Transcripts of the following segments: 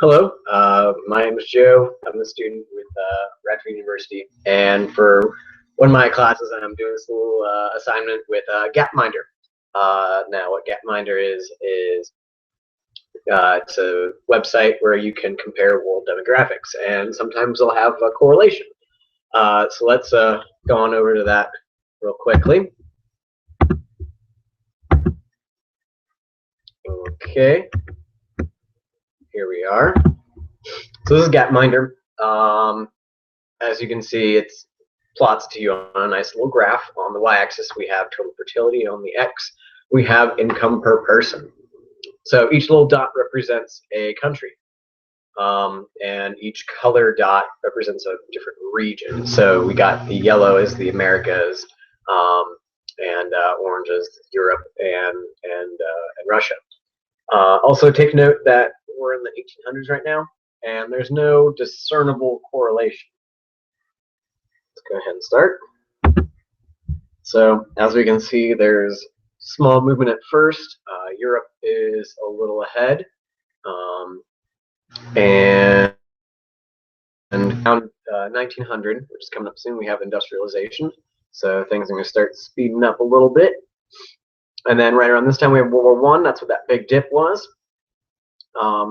Hello, my name is Joe. I'm a student with Radford University, and for one of my classes, I'm doing this little assignment with Gapminder. Now, what Gapminder is it's a website where you can compare world demographics, and sometimes they'll have a correlation. So let's go on over to that real quickly. Okay, here we are. So this is Gapminder. As you can see, it's plots to you on a nice little graph. On the y-axis, we have total fertility. On the x, we have income per person. So each little dot represents a country, and each color dot represents a different region. So we got the yellow is the Americas, and orange is Europe and Russia. Also, take note that we're in the 1800s right now, and there's no discernible correlation. Let's go ahead and start. So as we can see, there's small movement at first. Europe is a little ahead, and around 1900, which is coming up soon, we have industrialization. So things are going to start speeding up a little bit. And then right around this time, we have World War I. That's what that big dip was.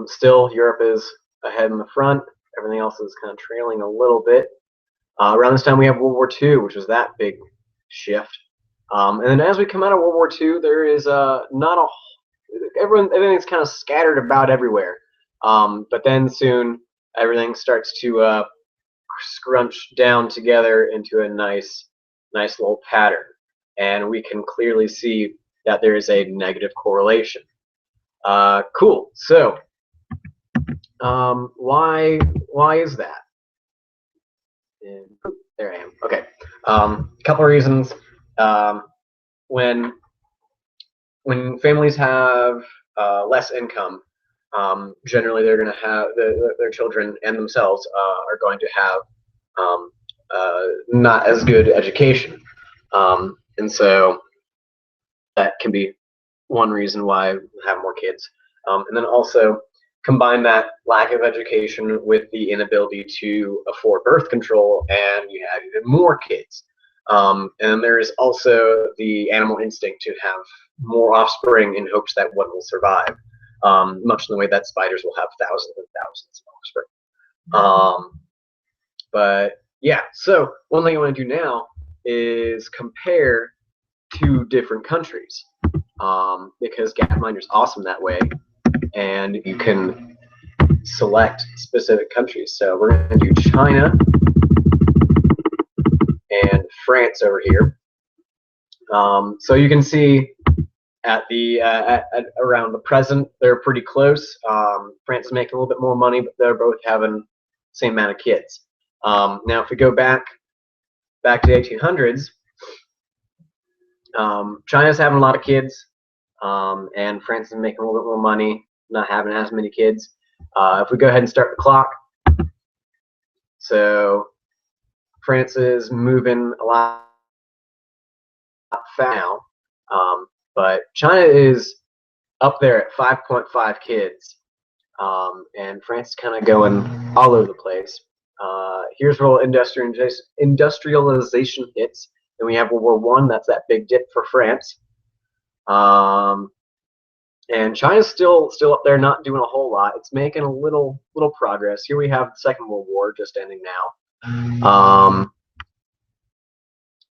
Still, Europe is ahead in the front. Everything else is kind of trailing a little bit. Around this time, we have World War II, which was that big shift. And then as we come out of World War II, there is not a everything's kind of scattered about everywhere. But then soon everything starts to scrunch down together into a nice little pattern, and we can clearly see that there is a negative correlation. Cool. So why is that? And, there I am. Okay. A couple of reasons. When families have less income, generally they're going to have their children and themselves are going to have not as good education, and so that can be one reason why we have more kids. And then also combine that lack of education with the inability to afford birth control, and you have even more kids. And there is also the animal instinct to have more offspring in hopes that one will survive, much in the way that spiders will have thousands and thousands of offspring. But yeah, so one thing I want to do now is compare two different countries, because Gapminder is awesome that way, and you can select specific countries. So we're going to do China and France over here. So you can see at the at around the present, they're pretty close. France is making a little bit more money, but they're both having the same amount of kids. Now, if we go back to the 1800s, China's having a lot of kids, and France is making a little bit more money, not having as many kids. If we go ahead and start the clock, so France is moving a lot fast now, but China is up there at 5.5 kids, and France is kind of going all over the place. Here's where industrialization hits. Then we have World War I. That's that big dip for France. And China's still up there, not doing a whole lot. It's making a little progress. Here we have the Second World War just ending now.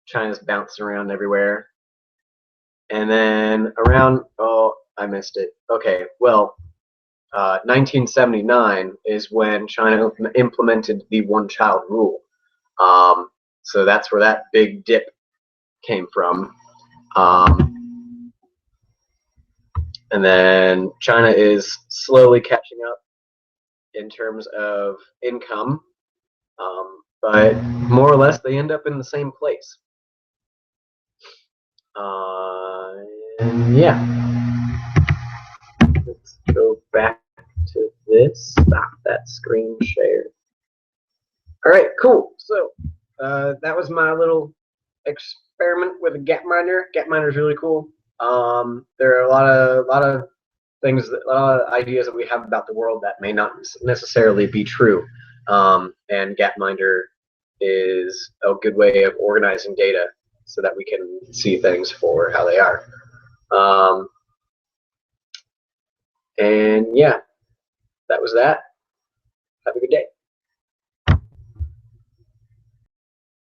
China's bouncing around everywhere. And then around, oh, I missed it. Okay, well, 1979 is when China implemented the one-child rule. So that's where that big dip came from. And then China is slowly catching up in terms of income, but more or less they end up in the same place. And yeah, let's go back to this. Stop that screen share. All right, cool. So that was my little experiment with a Gapminder. Gapminder is really cool. There are a lot of things, ideas that we have about the world that may not necessarily be true. And Gapminder is a good way of organizing data so that we can see things for how they are. And yeah, that was that. Have a good day.